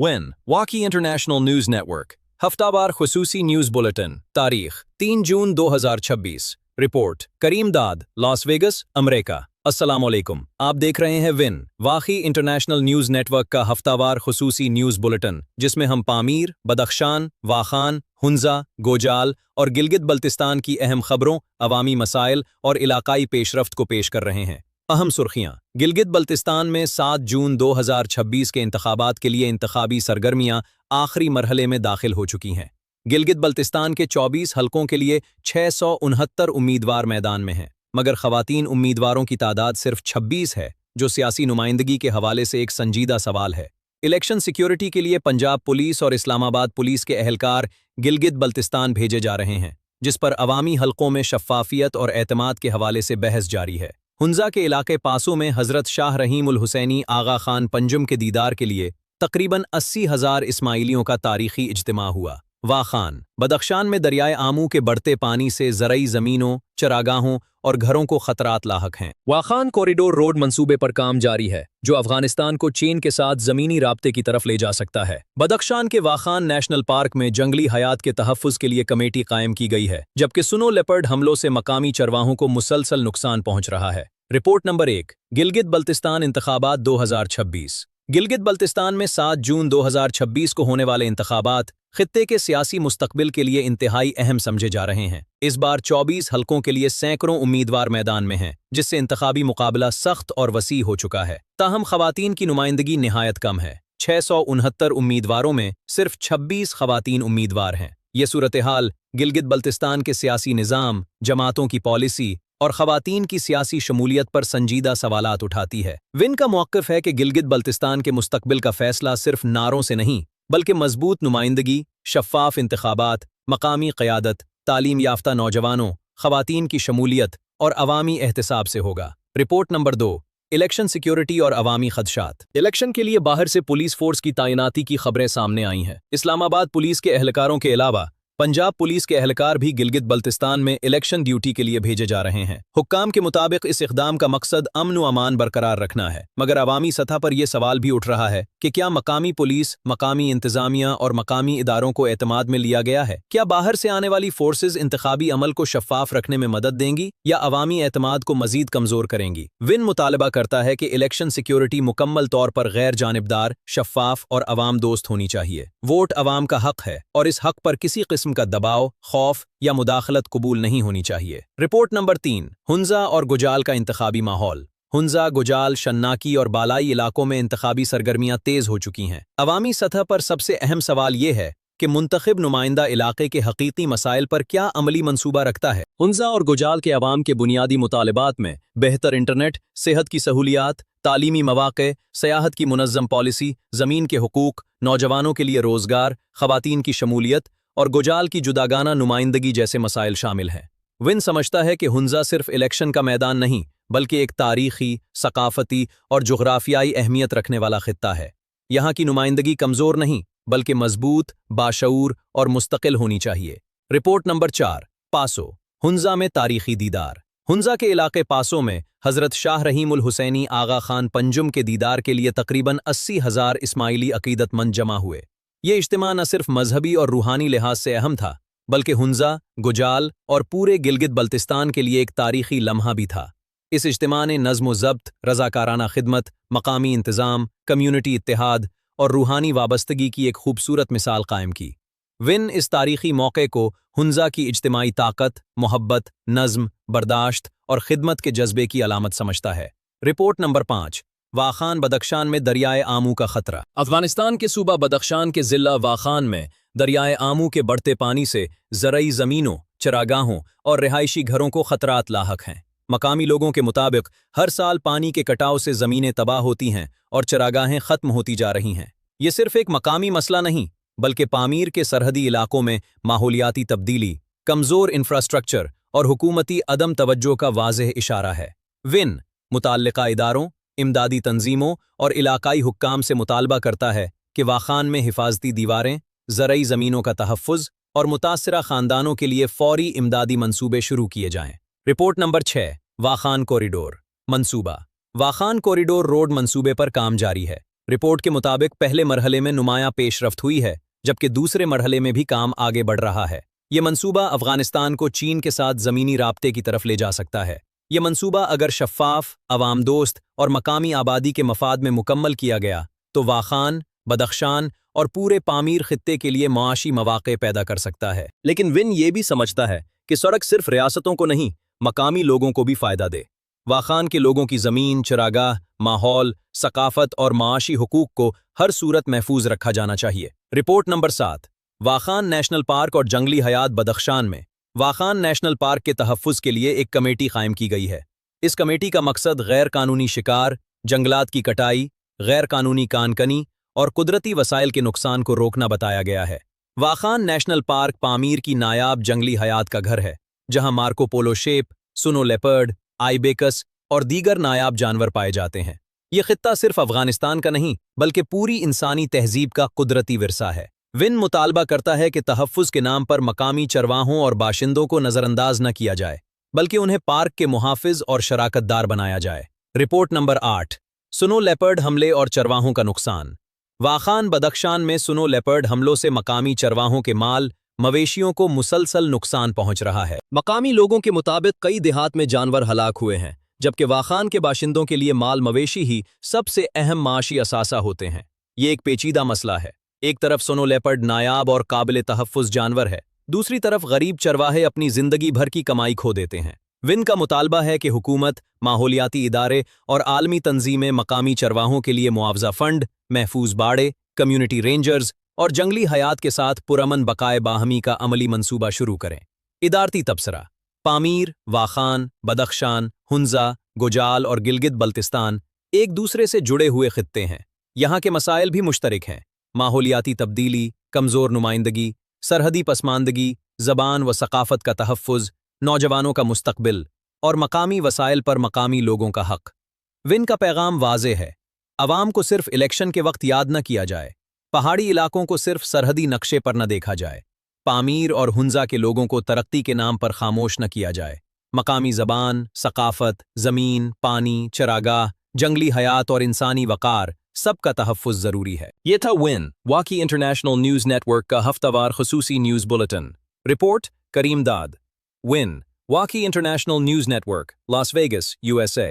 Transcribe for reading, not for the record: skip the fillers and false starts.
WIN वाकी international news network हफ्तावार खुसूसी न्यूज बुलेटिन तारीख 3 जून 2026 रिपोर्ट करीम दाद लॉस वेगस अमेरिका। अस्सलाम वालेकुम, आप देख रहे हैं विन वाकी इंटरनेशनल न्यूज नेटवर्क का हफ्तावार खुसूसी न्यूज बुलेटिन, जिसमें हम पामीर, बदख्शान, वाखान, हुंजा, गोजाल और गिलगित बल्तिस्तान की अहम खबरों, अवामी मसाइल और इलाकाई पेशरफ्त को पेश कर रहे हैं। अहम सुर्खियां। गिलगित बल्तिस्तान में 7 जून 2026 के इंतखाबात के लिए इंतखाबी सरगर्मियां आखिरी मरहले में दाखिल हो चुकी हैं। गिलगित बल्तिस्तान के 24 हलकों के लिए 669 उम्मीदवार मैदान में हैं, मगर खवातीन उम्मीदवारों की तादाद सिर्फ 26 है, जो सियासी नुमाइंदगी के हवाले से एक संजीदा सवाल है। इलेक्शन सिक्योरिटी के लिए पंजाब पुलिस और इस्लामाबाद पुलिस के अहलकार गिलगित बल्तिस्तान भेजे जा रहे हैं, जिस पर अवामी हलकों में शफ़ाफियत और एतमाद के हवाले से बहस जारी है। हुंजा के इलाके पासों में हज़रत शाह रहीम उल हुसैनी आगा खान पंजुम के दीदार के लिए तकरीबन 80,000 इस्माइलियों का तारीखी इज्तिमा हुआ। वाखान बदख्शान में दरियाए आमू के बढ़ते पानी से ज़रई ज़मीनों, चरागाहों और घरों को खतरात लाहक हैं। वाखान कॉरिडोर रोड मंसूबे पर काम जारी है, जो अफगानिस्तान को चीन के साथ ज़मीनी राब्ते की तरफ ले जा सकता है। बदख्शान के वाखान नेशनल पार्क में जंगली हयात के तहफ़्फ़ुज़ के लिए कमेटी कायम की गई है, जबकि सुनो लेपर्ड हमलों से मकामी चरवाहों को मुसलसल नुकसान पहुंच रहा है। रिपोर्ट नंबर 1 गिलगित बल्तिस्तान इंतखाबात 2026। गिलगित बल्तिस्तान में 7 जून 2026 को होने वाले इंतखाबात खित्ते के सियासी मुस्तकबिल के लिए इंतहाई अहम समझे जा रहे हैं। इस बार 24 हलकों के लिए सैकड़ों उम्मीदवार मैदान में हैं, जिससे इंतखाबी मुकाबला सख्त और वसी हो चुका है। ताहम खवातीन की नुमाइंदगी निहायत कम है। 669 उम्मीदवारों में सिर्फ 26 खवातीन उम्मीदवार हैं। ये सूरत हाल गिलगित बल्तिस्तान के सियासी निज़ाम, जमातों की पॉलिसी और खवातीन की सियासी शमूलियत पर संजीदा सवालात उठाती है। विन का मौक़िफ़ है कि गिलगित बल्तिस्तान के मुस्तकबिल का फैसला सिर्फ नारों से नहीं, बल्कि मजबूत नुमाइंदगी, शफ़ाफ इंतखाबात, मकामी क़यादत, तालीम याफ्ता नौजवानों, खवातीन की शमूलियत और अवामी एहतिसाब से होगा। रिपोर्ट नंबर 2 इलेक्शन सिक्योरिटी और अवामी खदशात। इलेक्शन के लिए बाहर से पुलिस फोर्स की तैनाती की खबरें सामने आई हैं। इस्लामाबाद पुलिस के एहलकारों के अलावा पंजाब पुलिस के एहलकार भी गिलगित बल्तिस्तान में इलेक्शन ड्यूटी के लिए भेजे जा रहे हैं। हुक्काम के मुताबिक इस इक़दाम का मकसद अमन व अमान बरकरार रखना है, मगर अवामी सतह पर यह सवाल भी उठ रहा है कि क्या मकामी पुलिस, मकामी इंतजामिया और मकामी इदारों को एतमाद में लिया गया है? क्या बाहर से आने वाली फोर्सेज इंतखाबी अमल को शफ़ाफ रखने में मदद देंगी या अवामी एतमाद को मजीद कमज़ोर करेंगी? विन मुतालबा करता है कि इलेक्शन सिक्योरिटी मुकम्मल तौर पर गैर जानिबदार, शफ़ाफ और अवाम दोस्त होनी चाहिए। वोट अवाम का हक है और इस हक पर किसी किस्म का दबाव, खौफ या मुदाखलत कबूल नहीं होनी चाहिए। रिपोर्ट नंबर 3 हुंजा और गुजाल का इंतखाबी माहौल। हुंजा, गुजाल, शन्नाकी और बालाई इलाकों में इंतखाबी सरगर्मियां तेज हो चुकी हैं। अवामी सतह पर सबसे अहम सवाल यह है कि मुंतखब नुमाइंदा इलाके के हकीकी मसाइल पर क्या अमली मंसूबा रखता है। हुंजा और गुजाल के अवाम के बुनियादी मुतालबात में बेहतर इंटरनेट, सेहत की सहूलियात, तालीमी मौक़े, सयाहत की मुनज़्ज़म पॉलिसी, ज़मीन के हुकूक, नौजवानों के लिए रोज़गार, खवातीन की शमूलियत और गुजाल की जुदागाना नुमाइंदगी जैसे मसाइल शामिल हैं। विन समझता है कि हुंजा सिर्फ इलेक्शन का मैदान नहीं, बल्कि एक तारीखी, सकाफती और जुग़राफ़ियाई अहमियत रखने वाला खित्ता है। यहाँ की नुमाइंदगी कमज़ोर नहीं, बल्कि मजबूत, बाशऊर और मुस्तकिल होनी चाहिए। रिपोर्ट नंबर 4 पासो। हुंजा में तारीखी दीदार। हुंजा के इलाके पासो में हज़रत शाह रहीम उल हुसैनी आगा खान पंजुम के दीदार के लिए तकरीबन 80,000 इस्माइली अकीदतमंद जमा हुए। ये इज्तिमा न सिर्फ मजहबी और रूहानी लिहाज से अहम था, बल्कि हुंजा, गुजाल और पूरे गिलगित बल्तिस्तान के लिए एक तारीखी लम्हा भी था। इस इज्तिमा ने नज़्म व ज़ब्त, रज़ाकाराना खिदमत, मकामी इंतज़ाम, कम्यूनिटी इत्तेहाद और रूहानी वाबस्तगी की एक खूबसूरत मिसाल कायम की। विन इस तारीखी मौके को हुंजा की इज्तिमाई ताकत, मोहब्बत, नज़्म, बर्दाश्त और खिदमत के जज्बे की अलामत समझता है। रिपोर्ट नंबर 5 वाखान बदख्शान में दरियाए आमू का खतरा। अफगानिस्तान के सूबा बदख्शान के ज़िला वाखान में दरियाए आमू के बढ़ते पानी से ज़रई ज़मीनों, चरागाहों और रिहायशी घरों को खतरात लाहक हैं। मकामी लोगों के मुताबिक हर साल पानी के कटाव से ज़मीनें तबाह होती हैं और चरागाहें ख़त्म होती जा रही हैं। ये सिर्फ एक मकामी मसला नहीं, बल्कि पामीर के सरहदी इलाकों में माहौलियाती तब्दीली, कमज़ोर इंफ्रास्ट्रक्चर और हुकूमती अदम तवज्जो का वाज़ेह इशारा है। विन मुताल्लिक़ा इदारों, इमदादी तंजीमों और इलाकाई हुक्काम से मुतालबा करता है कि वाखान में हिफाजती दीवारें, ज़रई ज़मीनों का तहफ़्फ़ुज़ और मुतासिरा ख़ानदानों के लिए फ़ौरी इमदादी मंसूबे शुरू किए जाएं। रिपोर्ट नंबर 6 वाखान कॉरिडोर मंसूबा। वाखान कॉरिडोर रोड मंसूबे पर काम जारी है। रिपोर्ट के मुताबिक पहले मरहले में नुमायां पेशरफ्त हुई है, जबकि दूसरे मरहले में भी काम आगे बढ़ रहा है। ये मंसूबा अफगानिस्तान को चीन के साथ ज़मीनी राब्ते की तरफ ले जा सकता है। ये मंसूबा अगर शफ़ाफ, अवाम दोस्त और मकामी आबादी के मफाद में मुकम्मल किया गया तो वाखान, बदख्शान और पूरे पामीर खित्ते के लिए मुआशी मौक़े पैदा कर सकता है। लेकिन विन ये भी समझता है कि सड़क सिर्फ रियासतों को नहीं, मकामी लोगों को भी फ़ायदा दे। वाखान के लोगों की ज़मीन, चरागाह, माहौल, सकाफत और माशी हुकूक को हर सूरत महफूज रखा जाना चाहिए। Report number 7, Wakhan national park और जंगली हयात बदख्शान में। वाखान नेशनल पार्क के तहफ़्फ़ुज़ के लिए एक कमेटी कायम की गई है। इस कमेटी का मकसद गैर कानूनी शिकार, जंगलात की कटाई, गैर कानूनी कानकनी और कुदरती वसाइल के नुकसान को रोकना बताया गया है। वाखान नेशनल पार्क पामीर की नायाब जंगली हयात का घर है, जहां मार्को पोलो शेप, सुनो लेपर्ड, आइबेकस और दीगर नायाब जानवर पाए जाते हैं। ये खित्ता सिर्फ अफगानिस्तान का नहीं, बल्कि पूरी इंसानी तहजीब का कुदरती विरसा है। विन मुतालबा करता है कि तहफ़्फ़ुज़ के नाम पर मकामी चरवाहों और बाशिंदों को नज़रअंदाज न किया जाए, बल्कि उन्हें पार्क के मुहाफ़िज़ और शराकतदार बनाया जाए। रिपोर्ट नंबर 8, सुनो लेपर्ड हमले और चरवाहों का नुकसान। वाखान बदख्शान में सुनो लेपर्ड हमलों से मकामी चरवाहों के माल, मवेशियों को मुसलसल नुकसान पहुंच रहा है। मकामी लोगों के मुताबिक कई देहात में जानवर हलाक हुए हैं, जबकि वाखान के बाशिंदों के लिए माल मवेशी ही सबसे अहम माशी असासा होते हैं। ये एक पेचीदा मसला है। एक तरफ सुनो लेपर्ड नायाब और काबिल तहफ़्फ़ुज़ जानवर है, दूसरी तरफ गरीब चरवाहे अपनी ज़िंदगी भर की कमाई खो देते हैं। विन का मुतालबा है कि हुकूमत, माहौलियाती इदारे और आलमी तंजीमें मकामी चरवाहों के लिए मुआवजा फ़ंड, महफूज बाड़े, कम्युनिटी रेंजर्स और जंगली हयात के साथ पुरअमन बकाए बाहमी का अमली मंसूबा शुरू करें। इदारती तबसरा। पामीर, वाखान, बदख्शान, हुंजा, गुजाल और गिलगित बल्तिस्तान एक दूसरे से जुड़े हुए खित्ते हैं। यहाँ के मसाइल भी मुश्तरक हैं। माहौलियाती तब्दीली, कमज़ोर नुमाइंदगी, सरहदी पसमानदगी, ज़बान व सकाफ़त का तहफ़्फ़ुज़, नौजवानों का मुस्तक़बिल और मकामी वसाइल पर मकामी लोगों का हक़। विन का पैगाम वाज़ेह है। अवाम को सिर्फ इलेक्शन के वक्त याद न किया जाए, पहाड़ी इलाकों को सिर्फ सरहदी नक्शे पर न देखा जाए, पामीर और हुंजा के लोगों को तरक्की के नाम पर खामोश न किया जाए। मकामी ज़बान, सकाफ़त, ज़मीन, पानी, चरागाह, जंगली हयात और इंसानी वक़ार सबका तहफ़्फ़ुज़ ज़रूरी है। ये था विन, वाकी इंटरनेशनल न्यूज़ नेटवर्क का हफ्तावार ख़ुसूसी news bulletin. Report Karim Dad. विन, वाकी international news network, Las Vegas, USA।